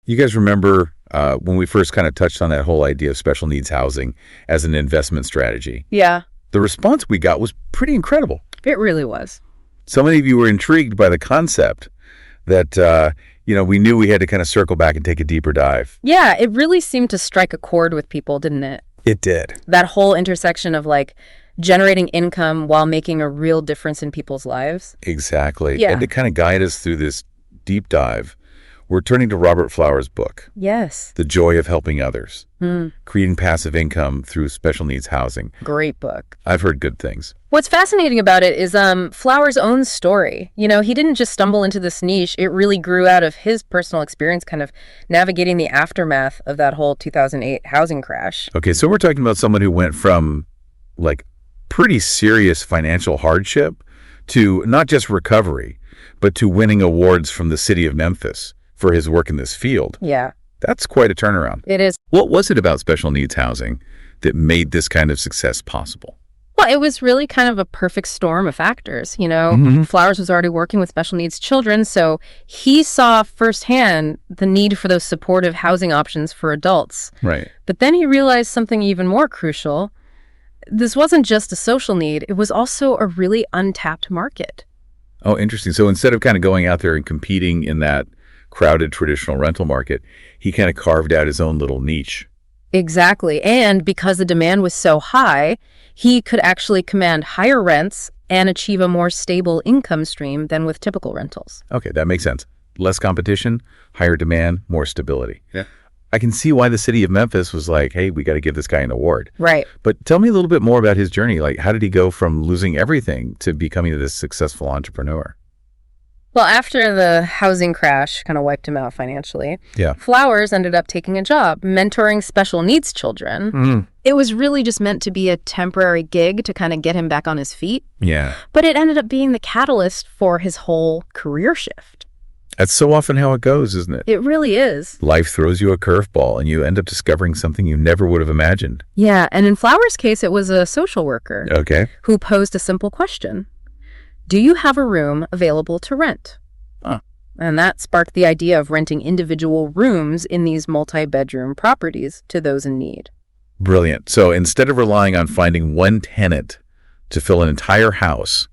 You guys remember when we first kind of touched on that whole idea of special needs housing as an investment strategy? Yeah, The response we got was pretty incredible. it really was. So many of you were intrigued by the concept that, we knew we had to kind of circle back and take a deeper dive. Yeah, it really seemed to strike a chord with people, didn't it? It did. That whole intersection of like generating income while making a real difference in people's lives. Exactly. Yeah. And to kind of guide us through this deep dive, we're turning to Robert Flower's book, Yes. The Joy of Helping Others, Creating Passive Income Through Special Needs Housing. Great book. I've heard good things. What's fascinating about it is Flower's own story. He didn't just stumble into this niche. It really grew out of his personal experience kind of navigating the aftermath of that whole 2008 housing crash. Okay, so we're talking about someone who went from like pretty serious financial hardship to not just recovery, but to winning awards from the city of Memphis for his work in this field. Yeah, That's quite a turnaround. it is. What was it about special needs housing that made this kind of success possible? Well, it was really kind of a perfect storm of factors. Flowers was already working with special needs children, so he saw firsthand the need for those supportive housing options for adults. Right. But then he realized something even more crucial. This wasn't just a social need, it was also a really untapped market. Oh, interesting. So instead of kind of going out there and competing in that crowded traditional rental market, he kind of carved out his own little niche. Exactly. And because the demand was so high, he could actually command higher rents and achieve a more stable income stream than with typical rentals. Okay, that makes sense. Less competition, higher demand, more stability. Yeah. I can see why the city of Memphis was like, hey, we got to give this guy an award. Right. But tell me a little bit more about his journey. Like, how did he go from losing everything to becoming this successful entrepreneur? Well, after the housing crash kind of wiped him out financially, Yeah. Flowers ended up taking a job mentoring special needs children. It was really just meant to be a temporary gig to kind of get him back on his feet, Yeah. but it ended up being the catalyst for his whole career shift. That's so often how it goes, isn't it? It really is. Life throws you a curveball and you end up discovering something you never would have imagined. Yeah, and in Flowers' case, it was a social worker Okay. who posed a simple question. Do you have a room available to rent? Huh. And that sparked the idea of renting individual rooms in these multi-bedroom properties to those in need. Brilliant. So instead of relying on finding one tenant to fill an entire house,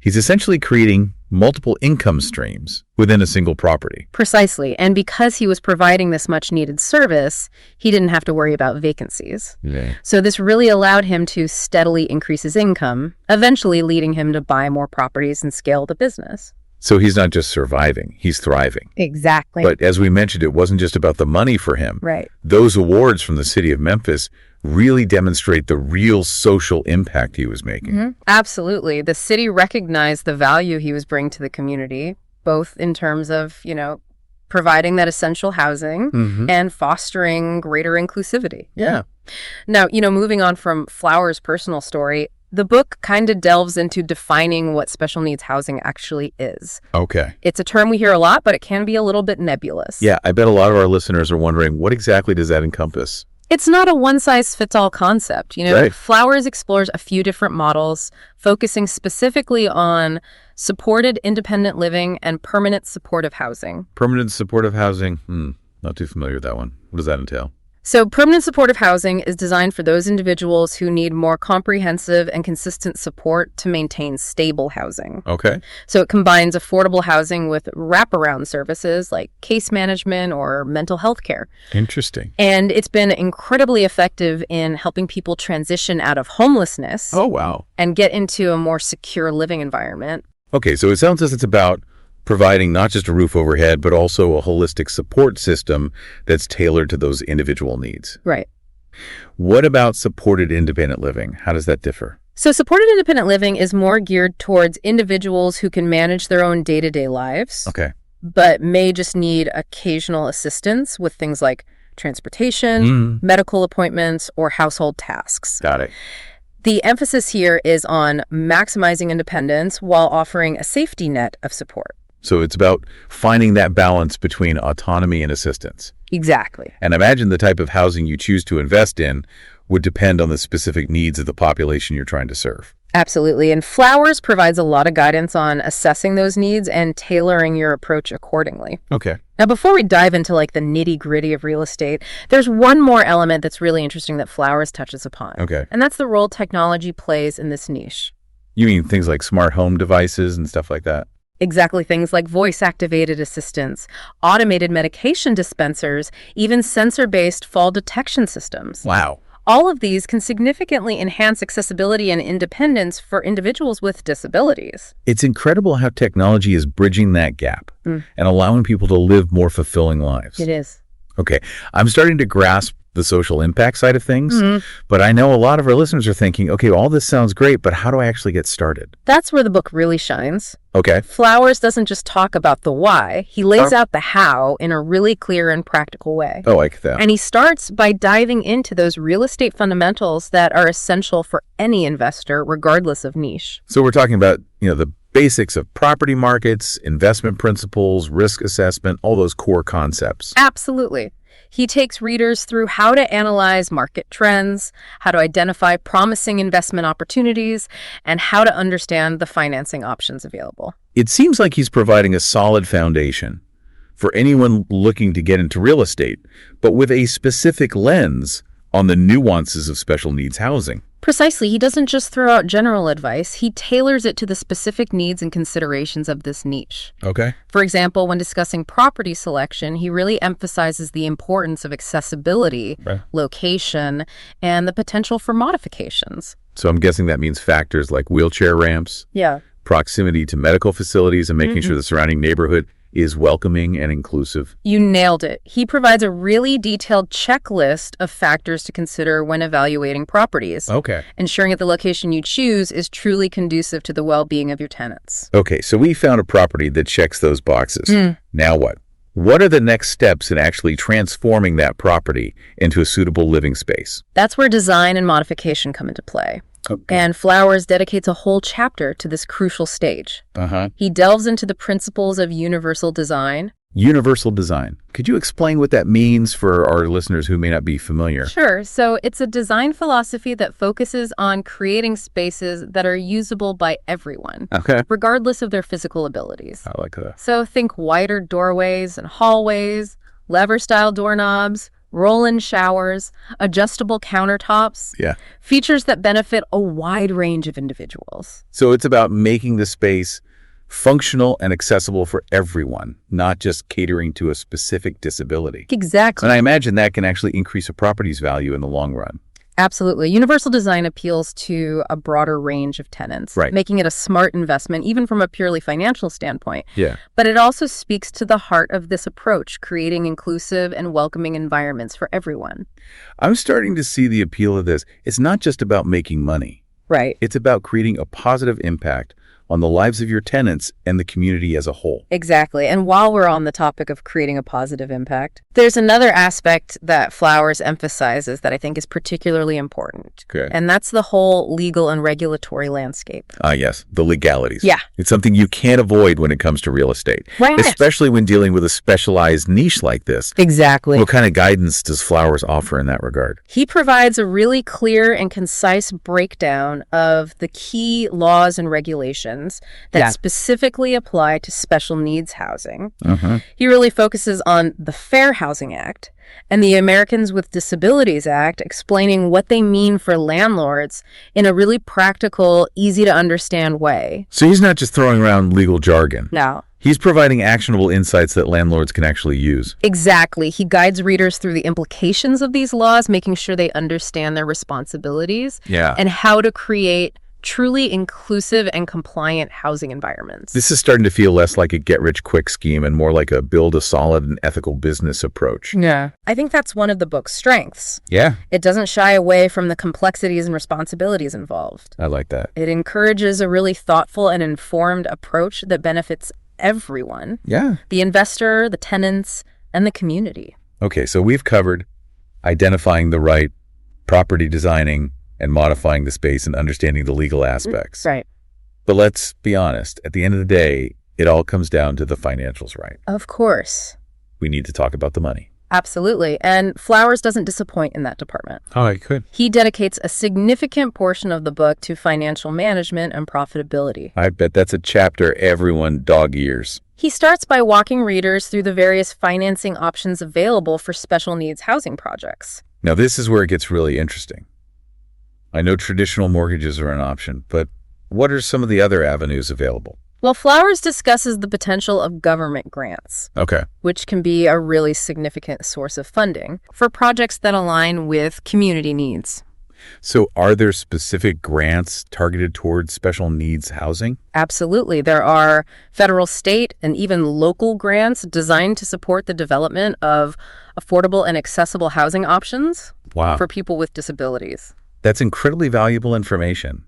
he's essentially creating multiple income streams within a single property. Precisely. And because he was providing this much needed service, he didn't have to worry about vacancies. Yeah. So this really allowed him to steadily increase his income, eventually leading him to buy more properties and scale the business. So he's not just surviving, he's thriving. Exactly. But as we mentioned, it wasn't just about the money for him. Right. Those awards from the city of Memphis really demonstrate the real social impact he was making. Absolutely. The city recognized the value he was bringing to the community, both in terms of, providing that essential housing and fostering greater inclusivity. Yeah. Now, moving on from Flower's personal story, the book kind of delves into defining what special needs housing actually is. Okay. It's a term we hear a lot, but it can be a little bit nebulous. Yeah, I bet a lot of our listeners are wondering, what exactly does that encompass? It's not a one-size-fits-all concept. Right. Flowers explores a few different models, focusing specifically on supported independent living and permanent supportive housing. Permanent supportive housing? Not too familiar with that one. What does that entail? So permanent supportive housing is designed for those individuals who need more comprehensive and consistent support to maintain stable housing. Okay. So it combines affordable housing with wraparound services like case management or mental health care. Interesting. And it's been incredibly effective in helping people transition out of homelessness Oh, wow. and get into a more secure living environment. Okay, so it sounds as it's about providing not just a roof overhead, but also a holistic support system that's tailored to those individual needs. Right. What about supported independent living? How does that differ? So supported independent living is more geared towards individuals who can manage their own day-to-day lives, Okay. but may just need occasional assistance with things like transportation, medical appointments, or household tasks. Got it. The emphasis here is on maximizing independence while offering a safety net of support. So it's about finding that balance between autonomy and assistance. Exactly. And imagine the type of housing you choose to invest in would depend on the specific needs of the population you're trying to serve. Absolutely. And Flowers provides a lot of guidance on assessing those needs and tailoring your approach accordingly. Okay. Now, before we dive into like the nitty-gritty of real estate, there's one more element that's really interesting that Flowers touches upon. Okay. And that's the role technology plays in this niche. You mean things like smart home devices and stuff like that? Exactly, things like voice-activated assistants, automated medication dispensers, even sensor-based fall detection systems. Wow. All of these can significantly enhance accessibility and independence for individuals with disabilities. It's incredible how technology is bridging that gap and allowing people to live more fulfilling lives. It is. Okay, I'm starting to grasp the social impact side of things, but I know a lot of our listeners are thinking, okay, all this sounds great, but how do I actually get started? That's where the book really shines. Okay. Flowers doesn't just talk about the why, he lays out the how in a really clear and practical way. Oh, I like that. And he starts by diving into those real estate fundamentals that are essential for any investor, regardless of niche. So we're talking about, the basics of property markets, investment principles, risk assessment, all those core concepts. Absolutely. He takes readers through how to analyze market trends, how to identify promising investment opportunities, and how to understand the financing options available. It seems like he's providing a solid foundation for anyone looking to get into real estate, but with a specific lens on the nuances of special needs housing. Precisely. He doesn't just throw out general advice. He tailors it to the specific needs and considerations of this niche. Okay. For example, when discussing property selection, he really emphasizes the importance of accessibility, location, and the potential for modifications. So I'm guessing that means factors like wheelchair ramps, Yeah. proximity to medical facilities, and making sure the surrounding neighborhood is welcoming and inclusive. You nailed it. He provides a really detailed checklist of factors to consider when evaluating properties, Okay. ensuring that the location you choose is truly conducive to the well-being of your tenants. Okay, so we found a property that checks those boxes. Now what? What are the next steps in actually transforming that property into a suitable living space? That's where design and modification come into play. Okay. And Flowers dedicates a whole chapter to this crucial stage. Uh-huh. He delves into the principles of universal design. Universal design. Could you explain what that means for our listeners who may not be familiar? Sure. So it's a design philosophy that focuses on creating spaces that are usable by everyone, Okay. regardless of their physical abilities. I like that. So think wider doorways and hallways, lever-style doorknobs, roll-in showers, adjustable countertops, Yeah. features that benefit a wide range of individuals. So it's about making the space functional and accessible for everyone, not just catering to a specific disability. Exactly. And I imagine that can actually increase a property's value in the long run. Absolutely. Universal design appeals to a broader range of tenants, Right. making it a smart investment, even from a purely financial standpoint. Yeah. But it also speaks to the heart of this approach, creating inclusive and welcoming environments for everyone. I'm starting to see the appeal of this. It's not just about making money. Right. It's about creating a positive impact on the lives of your tenants and the community as a whole. Exactly. And while we're on the topic of creating a positive impact, there's another aspect that Flowers emphasizes that I think is particularly important. Okay. And that's the whole legal and regulatory landscape. Yes, the legalities. Yeah. It's something you can't avoid when it comes to real estate, Right. especially when dealing with a specialized niche like this. Exactly. What kind of guidance does Flowers offer in that regard? He provides a really clear and concise breakdown of the key laws and regulations that specifically apply to special needs housing. He really focuses on the Fair Housing Act and the Americans with Disabilities Act, explaining what they mean for landlords in a really practical, easy-to-understand way. So he's not just throwing around legal jargon. Now, He's providing actionable insights that landlords can actually use. exactly. He guides readers through the implications of these laws, making sure they understand their responsibilities Yeah. and how to create truly inclusive and compliant housing environments. This is starting to feel less like a get-rich-quick scheme and more like a build a solid and ethical business approach. Yeah. I think that's one of the book's strengths. Yeah, It doesn't shy away from the complexities and responsibilities involved. I like that. It encourages a really thoughtful and informed approach that benefits everyone, Yeah. the investor, the tenants, and the community. Okay, so we've covered identifying the right, property designing, and modifying the space and understanding the legal aspects. Right. But let's be honest, at the end of the day, it all comes down to the financials, right? Of course. We need to talk about the money. Absolutely. And Flowers doesn't disappoint in that department. Oh, I could. He dedicates a significant portion of the book to financial management and profitability. I bet that's a chapter everyone dog ears. He starts by walking readers through the various financing options available for special needs housing projects. Now, this is where it gets really interesting. I know traditional mortgages are an option, but what are some of the other avenues available? Well, Flowers discusses the potential of government grants, Okay. which can be a really significant source of funding for projects that align with community needs. So are there specific grants targeted towards special needs housing? Absolutely. There are federal, state, and even local grants designed to support the development of affordable and accessible housing options Wow. for people with disabilities. That's incredibly valuable information.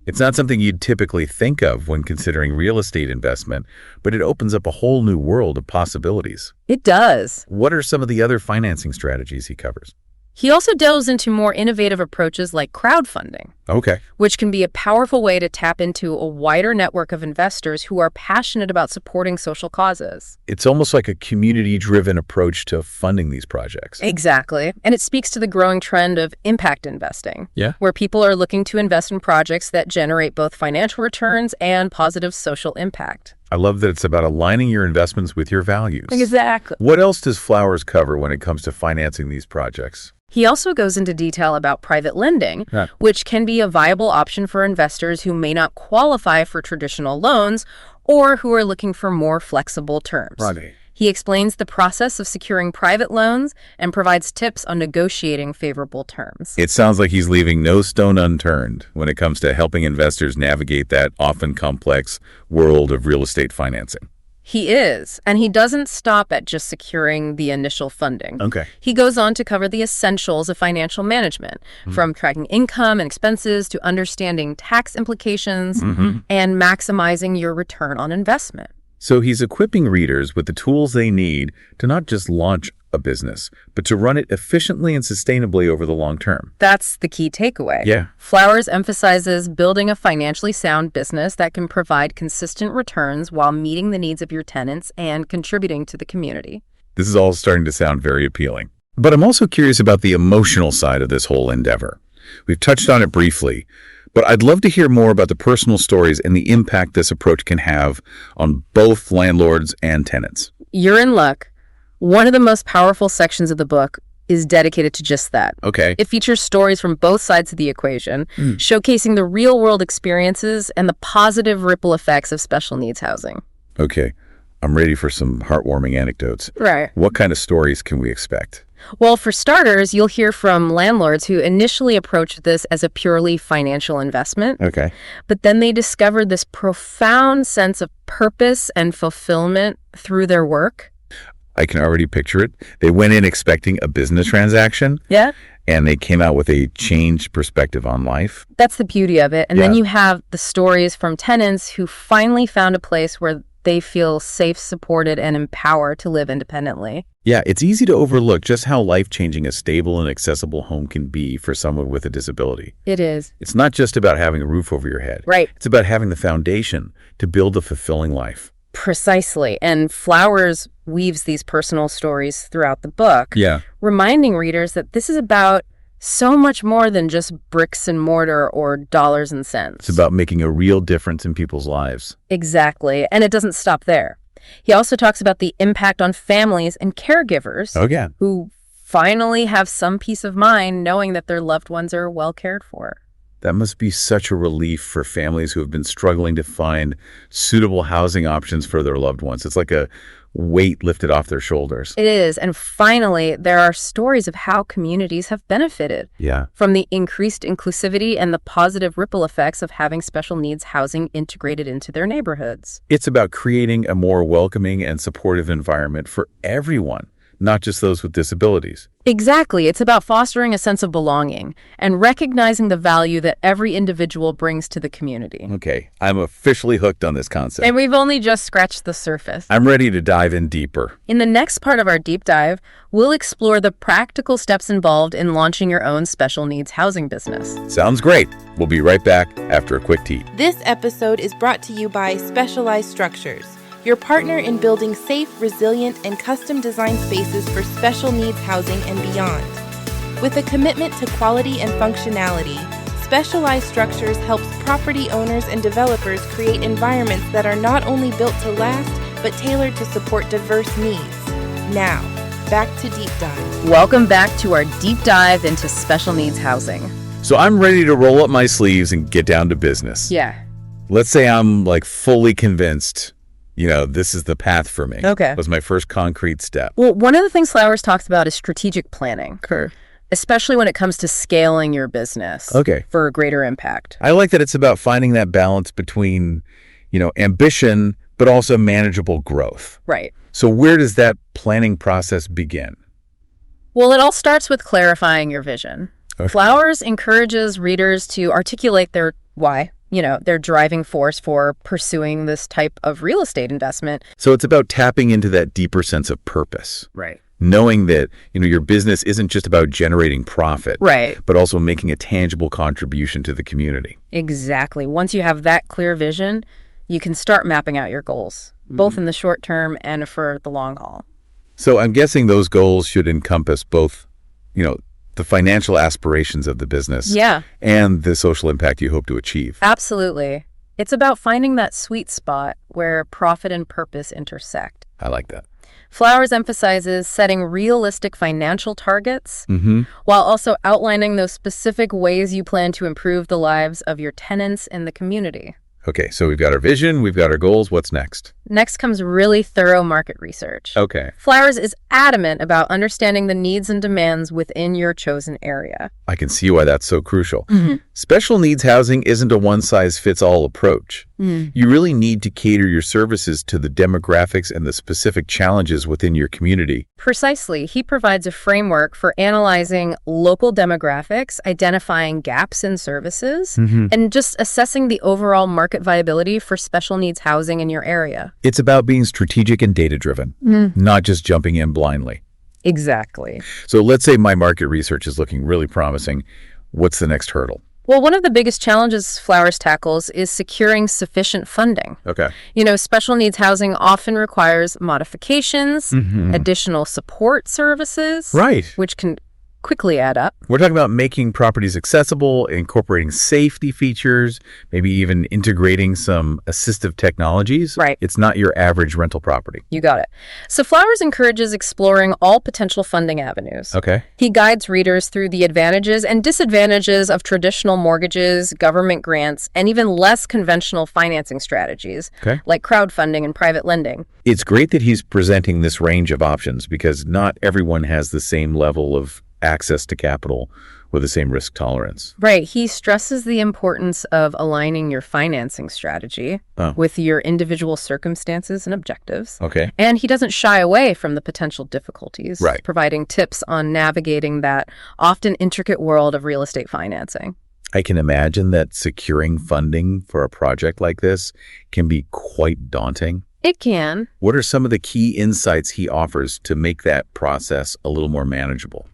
It's not something you'd typically think of when considering real estate investment, but it opens up a whole new world of possibilities. It does. What are some of the other financing strategies he covers? He also delves into more innovative approaches like crowdfunding, Okay. which can be a powerful way to tap into a wider network of investors who are passionate about supporting social causes. It's almost like a community-driven approach to funding these projects. Exactly. And it speaks to the growing trend of impact investing, Yeah. where people are looking to invest in projects that generate both financial returns and positive social impact. I love that it's about aligning your investments with your values. Exactly. What else does Flowers cover when it comes to financing these projects? He also goes into detail about private lending, Yeah. which can be a viable option for investors who may not qualify for traditional loans or who are looking for more flexible terms. Right. He explains the process of securing private loans and provides tips on negotiating favorable terms. It sounds like he's leaving no stone unturned when it comes to helping investors navigate that often complex world of real estate financing. He is, and he doesn't stop at just securing the initial funding. Okay. He goes on to cover the essentials of financial management, from tracking income and expenses to understanding tax implications and maximizing your return on investment. So he's equipping readers with the tools they need to not just launch a business, but to run it efficiently and sustainably over the long term. That's the key takeaway. Yeah. Flowers emphasizes building a financially sound business that can provide consistent returns while meeting the needs of your tenants and contributing to the community. This is all starting to sound very appealing. But I'm also curious about the emotional side of this whole endeavor. We've touched on it briefly, but I'd love to hear more about the personal stories and the impact this approach can have on both landlords and tenants. You're in luck. One of the most powerful sections of the book is dedicated to just that. Okay. It features stories from both sides of the equation, showcasing the real-world experiences and the positive ripple effects of special needs housing. Okay. I'm ready for some heartwarming anecdotes. Right. What kind of stories can we expect? Well, for starters, you'll hear from landlords who initially approached this as a purely financial investment, Okay. but then they discovered this profound sense of purpose and fulfillment through their work. I can already picture it. They went in expecting a business transaction, Yeah. and they came out with a changed perspective on life. That's the beauty of it. And then Yeah. you have the stories from tenants who finally found a place where they feel safe, supported, and empowered to live independently. Yeah, it's easy to overlook just how life-changing a stable and accessible home can be for someone with a disability. It is. It's not just about having a roof over your head. Right. It's about having the foundation to build a fulfilling life. Precisely. And Flowers weaves these personal stories throughout the book, Yeah. reminding readers that this is about so much more than just bricks and mortar or dollars and cents. It's about making a real difference in people's lives. Exactly. And it doesn't stop there. He also talks about the impact on families and caregivers Oh, yeah. who finally have some peace of mind knowing that their loved ones are well cared for. That must be such a relief for families who have been struggling to find suitable housing options for their loved ones. It's like a weight lifted off their shoulders. It is. And finally, there are stories of how communities have benefited Yeah. from the increased inclusivity and the positive ripple effects of having special needs housing integrated into their neighborhoods. It's about creating a more welcoming and supportive environment for everyone, not just those with disabilities. Exactly. It's about fostering a sense of belonging and recognizing the value that every individual brings to the community. Okay, I'm officially hooked on this concept. And we've only just scratched the surface. I'm ready to dive in deeper. In the next part of our deep dive, we'll explore the practical steps involved in launching your own special needs housing business. Sounds great. We'll be right back after a quick tea. This episode is brought to you by Specialized Structures, your partner in building safe, resilient, and custom-designed spaces for special needs housing and beyond. With a commitment to quality and functionality, Specialized Structures helps property owners and developers create environments that are not only built to last, but tailored to support diverse needs. Now, back to Deep Dive. Welcome back to our deep dive into special needs housing. So I'm ready to roll up my sleeves and get down to business. Yeah. Let's say I'm like fully convinced, this is the path for me. Okay. That was my first concrete step. Well, one of the things Flowers talks about is strategic planning. Okay. Especially when it comes to scaling your business. Okay. For a greater impact. I like that it's about finding that balance between, ambition, but also manageable growth. Right. So where does that planning process begin? Well, it all starts with clarifying your vision. Okay. Flowers encourages readers to articulate their why, their driving force for pursuing this type of real estate investment. So it's about tapping into that deeper sense of purpose. Right. Knowing that, your business isn't just about generating profit. Right. But also making a tangible contribution to the community. Exactly. Once you have that clear vision, you can start mapping out your goals, both in the short term and for the long haul. So I'm guessing those goals should encompass both, the financial aspirations of the business. Yeah. And the social impact you hope to achieve. Absolutely. It's about finding that sweet spot where profit and purpose intersect. I like that. Flowers emphasizes setting realistic financial targets while also outlining those specific ways you plan to improve the lives of your tenants and the community. Okay, so we've got our vision, we've got our goals. What's next? Next comes really thorough market research. Okay. Flowers is adamant about understanding the needs and demands within your chosen area. I can see why that's so crucial. Special needs housing isn't a one-size-fits-all approach. You really need to cater your services to the demographics and the specific challenges within your community. Precisely. He provides a framework for analyzing local demographics, identifying gaps in services, and just assessing the overall market viability for special needs housing in your area. It's about being strategic and data-driven, not just jumping in blindly. Exactly. So let's say my market research is looking really promising. What's the next hurdle? Well, one of the biggest challenges Flowers tackles is securing sufficient funding. Okay. Special needs housing often requires modifications, additional support services, Right. which can quickly add up. We're talking about making properties accessible, incorporating safety features, maybe even integrating some assistive technologies. Right. It's not your average rental property. You got it. So Flowers encourages exploring all potential funding avenues. Okay. He guides readers through the advantages and disadvantages of traditional mortgages, government grants, and even less conventional financing strategies, like crowdfunding and private lending. It's great that he's presenting this range of options because not everyone has the same level of access to capital with the same risk tolerance. Right. He stresses the importance of aligning your financing strategy with your individual circumstances and objectives. Okay. And he doesn't shy away from the potential difficulties, Right. providing tips on navigating that often intricate world of real estate financing. I can imagine that securing funding for a project like this can be quite daunting. It can. What are some of the key insights he offers to make that process a little more manageable?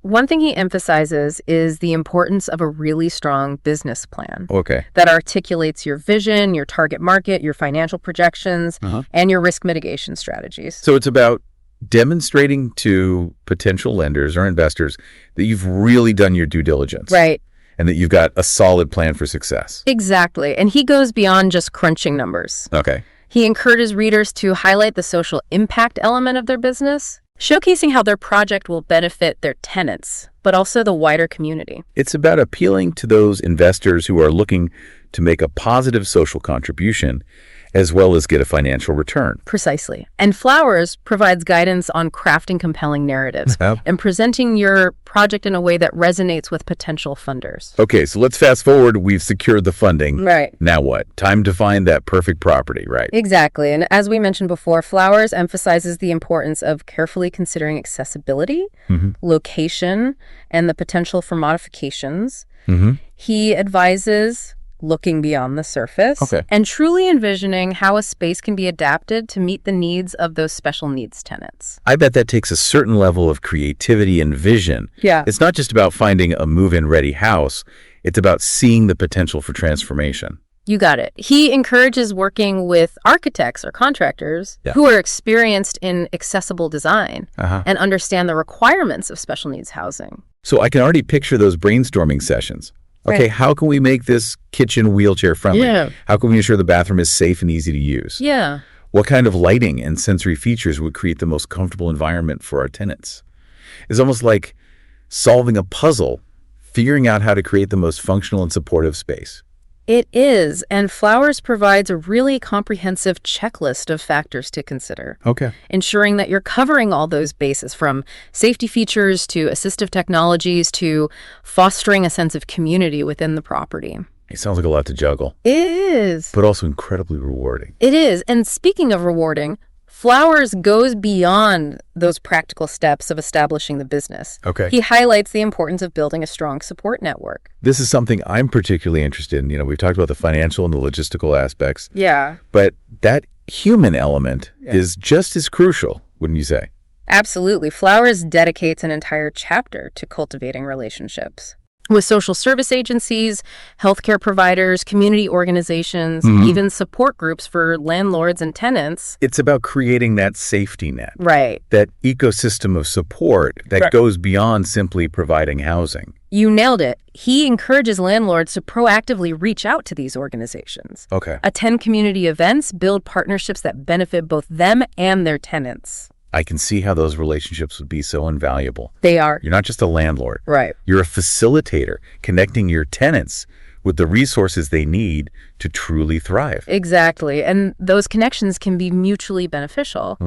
One thing he emphasizes is the importance of a really strong business plan Okay. that articulates your vision, your target market, your financial projections, and your risk mitigation strategies. So it's about demonstrating to potential lenders or investors that you've really done your due diligence. Right. And that you've got a solid plan for success. Exactly. And he goes beyond just crunching numbers. Okay. He encourages readers to highlight the social impact element of their business, showcasing how their project will benefit their tenants, but also the wider community. It's about appealing to those investors who are looking to make a positive social contribution as well as get a financial return. Precisely. And Flowers provides guidance on crafting compelling narratives and presenting your project in a way that resonates with potential funders. Okay, so let's fast forward. We've secured the funding. Right. Now what? Time to find that perfect property, right? Exactly. And as we mentioned before, Flowers emphasizes the importance of carefully considering accessibility, location, and the potential for modifications. He advises looking beyond the surface and truly envisioning how a space can be adapted to meet the needs of those special needs tenants. I bet that takes a certain level of creativity and vision. Yeah. It's not just about finding a move-in ready house. It's about seeing the potential for transformation. You got it. He encourages working with architects or contractors who are experienced in accessible design and understand the requirements of special needs housing. So I can already picture those brainstorming sessions. Okay, how can we make this kitchen wheelchair friendly? How can we ensure the bathroom is safe and easy to use? What kind of lighting and sensory features would create the most comfortable environment for our tenants? It's almost like solving a puzzle, figuring out how to create the most functional and supportive space. It is, and Flowers provides a really comprehensive checklist of factors to consider, Okay. ensuring that you're covering all those bases, from safety features to assistive technologies to fostering a sense of community within the property. It sounds like a lot to juggle, It is. but also incredibly rewarding. It is. And speaking of rewarding, Flowers goes beyond those practical steps of establishing the business. Okay. He highlights the importance of building a strong support network. This is something I'm particularly interested in. We've talked about the financial and the logistical aspects, Yeah. but that human element is just as crucial, wouldn't you say? Absolutely. Flowers dedicates an entire chapter to cultivating relationships with social service agencies, healthcare providers, community organizations, even support groups for landlords and tenants. It's about creating that safety net, Right. that ecosystem of support that goes beyond simply providing housing. You nailed it. He encourages landlords to proactively reach out to these organizations, Okay. attend community events, build partnerships that benefit both them and their tenants. I can see how those relationships would be so invaluable. They are. You're not just a landlord. Right. You're a facilitator, connecting your tenants with the resources they need to truly thrive. Exactly. And those connections can be mutually beneficial.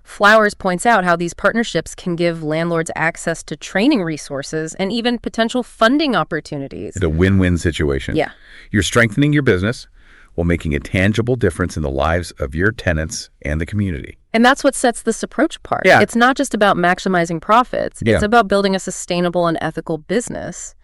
Flowers points out how these partnerships can give landlords access to training resources and even potential funding opportunities. It's a win-win situation. Yeah. You're strengthening your business while making a tangible difference in the lives of your tenants and the community. And that's what sets this approach apart. Yeah. It's not just about maximizing profits. Yeah. It's about building a sustainable and ethical business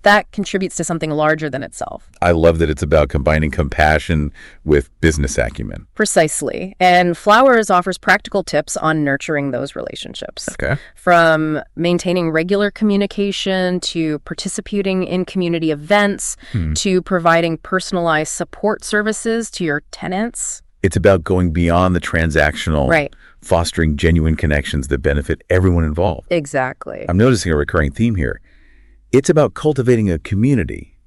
that contributes to something larger than itself. I love that it's about combining compassion with business acumen. Precisely. And Flowers offers practical tips on nurturing those relationships. Okay. From maintaining regular communication to participating in community events to providing personalized support services to your tenants. It's about going beyond the transactional, Right. fostering genuine connections that benefit everyone involved. Exactly. I'm noticing a recurring theme here. It's about cultivating a community,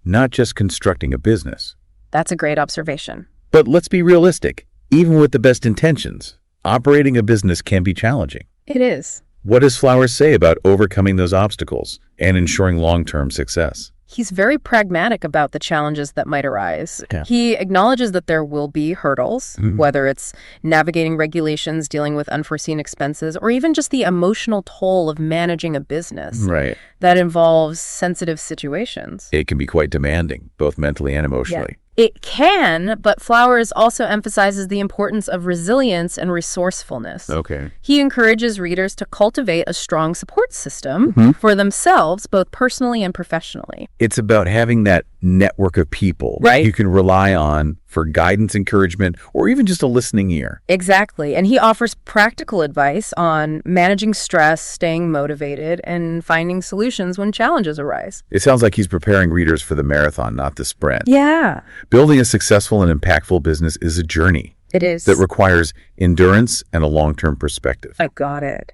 not just constructing a business. That's a great observation. But let's be realistic. Even with the best intentions, operating a business can be challenging. It is. What does Flowers say about overcoming those obstacles and ensuring long-term success? He's very pragmatic about the challenges that might arise. Yeah. He acknowledges that there will be hurdles, whether it's navigating regulations, dealing with unforeseen expenses, or even just the emotional toll of managing a business Right. that involves sensitive situations. It can be quite demanding, both mentally and emotionally. It can, but Flowers also emphasizes the importance of resilience and resourcefulness. Okay. He encourages readers to cultivate a strong support system for themselves, both personally and professionally. It's about having that network of people Right. you can rely on for guidance, encouragement, or even just a listening ear. Exactly. And he offers practical advice on managing stress, staying motivated, and finding solutions when challenges arise. It sounds like he's preparing readers for the marathon, not the sprint. Yeah, Building a successful and impactful business is a journey it is. that requires endurance and a long-term perspective. I got it.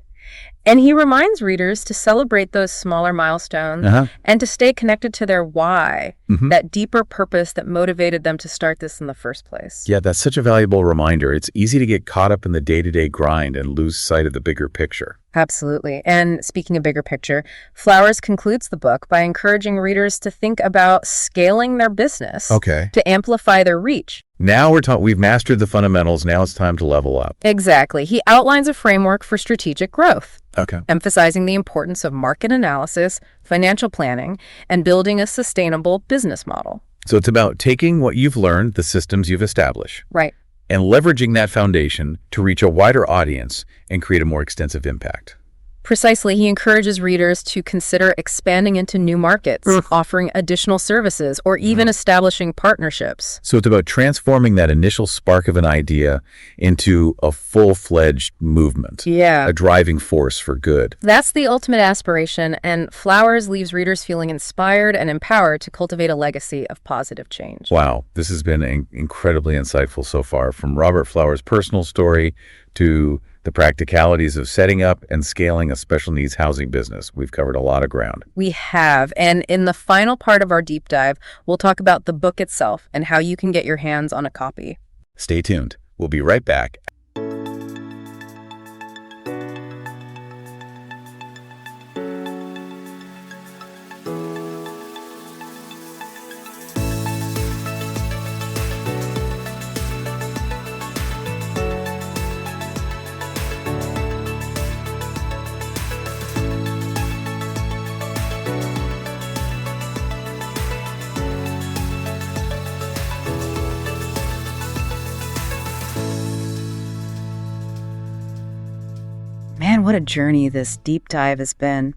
And he reminds readers to celebrate those smaller milestones and to stay connected to their why, that deeper purpose that motivated them to start this in the first place. Yeah, that's such a valuable reminder. It's easy to get caught up in the day-to-day grind and lose sight of the bigger picture. Absolutely. And speaking of bigger picture, Flowers concludes the book by encouraging readers to think about scaling their business Okay. to amplify their reach. Now we've mastered the fundamentals. Now it's time to level up. Exactly. He outlines a framework for strategic growth, Okay. emphasizing the importance of market analysis, financial planning, and building a sustainable business model. So it's about taking what you've learned, the systems you've established, Right. and leveraging that foundation to reach a wider audience and create a more extensive impact. Precisely, he encourages readers to consider expanding into new markets, offering additional services, or even establishing partnerships. So it's about transforming that initial spark of an idea into a full-fledged movement, Yeah. a driving force for good. That's the ultimate aspiration, and Flowers leaves readers feeling inspired and empowered to cultivate a legacy of positive change. Wow, this has been incredibly insightful so far, from Robert Flowers' personal story to the practicalities of setting up and scaling a special needs housing business. We've covered a lot of ground. We have, and in the final part of our deep dive, we'll talk about the book itself and how you can get your hands on a copy. Stay tuned. We'll be right back. Man, what a journey this deep dive has been.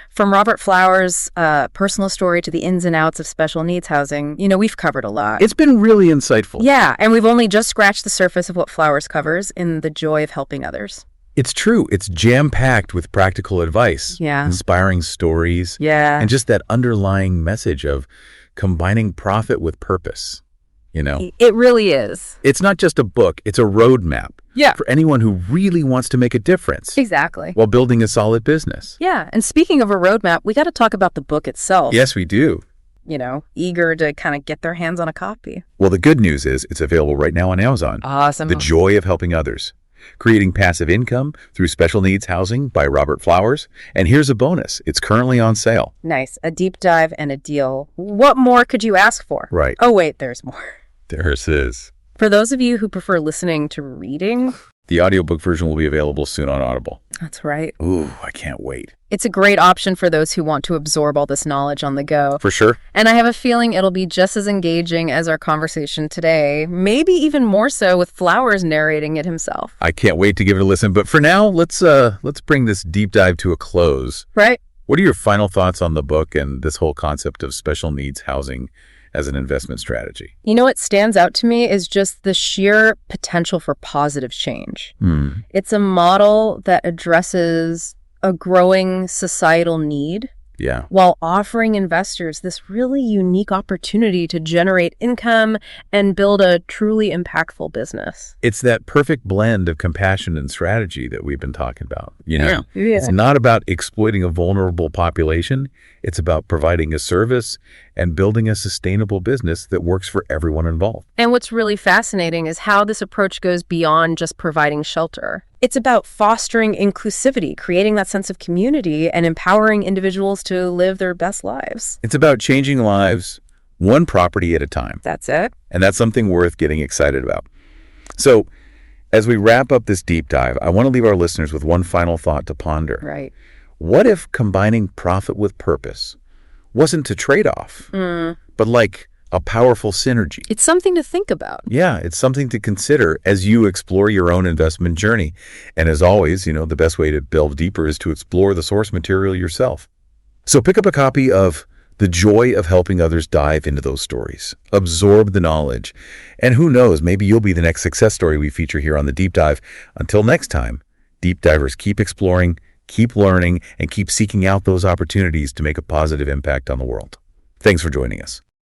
From Robert Flower's personal story to the ins and outs of special needs housing, we've covered a lot. It's been really insightful. Yeah, and we've only just scratched the surface of what Flowers covers in The Joy of Helping Others. It's true. It's jam-packed with practical advice, Yeah. inspiring stories, Yeah. and just that underlying message of combining profit with purpose. It really is. It's not just a book, it's a roadmap Yeah. for anyone who really wants to make a difference Exactly. while building a solid business. Yeah, and speaking of a roadmap, we got to talk about the book itself. Yes, we do. Eager to kind of get their hands on a copy. Well, the good news is it's available right now on Amazon. Awesome. The Joy of Helping Others. Creating Passive Income Through Special Needs Housing by Robert Flowers. And here's a bonus. It's currently on sale. Nice. A deep dive and a deal. What more could you ask for? Right. Oh, wait, there's more. There it is. For those of you who prefer listening to reading, The audiobook version will be available soon on Audible. that's right. Ooh, I can't wait. It's a great option for those who want to absorb all this knowledge on the go. For sure. And I have a feeling it'll be just as engaging as our conversation today, maybe even more so with Flowers narrating it himself. I can't wait to give it a listen. But for now, let's bring this deep dive to a close. Right? What are your final thoughts on the book and this whole concept of special needs housing as an investment strategy? What stands out to me is just the sheer potential for positive change. It's a model that addresses a growing societal need Yeah. while offering investors this really unique opportunity to generate income and build a truly impactful business. It's that perfect blend of compassion and strategy that we've been talking about. Yeah. It's not about exploiting a vulnerable population. It's about providing a service and building a sustainable business that works for everyone involved. And what's really fascinating is how this approach goes beyond just providing shelter. It's about fostering inclusivity, creating that sense of community, and empowering individuals to live their best lives. It's about changing lives one property at a time. That's it. And that's something worth getting excited about. So, as we wrap up this deep dive, I want to leave our listeners with one final thought to ponder. Right. What if combining profit with purpose wasn't a trade-off, but like a powerful synergy? It's something to think about. Yeah, it's something to consider as you explore your own investment journey. And as always, the best way to delve deeper is to explore the source material yourself. So pick up a copy of The Joy of Helping Others, dive into those stories, absorb the knowledge, and who knows, maybe you'll be the next success story we feature here on the Deep Dive. Until next time, deep divers, keep exploring, keep learning, and keep seeking out those opportunities to make a positive impact on the world. Thanks for joining us.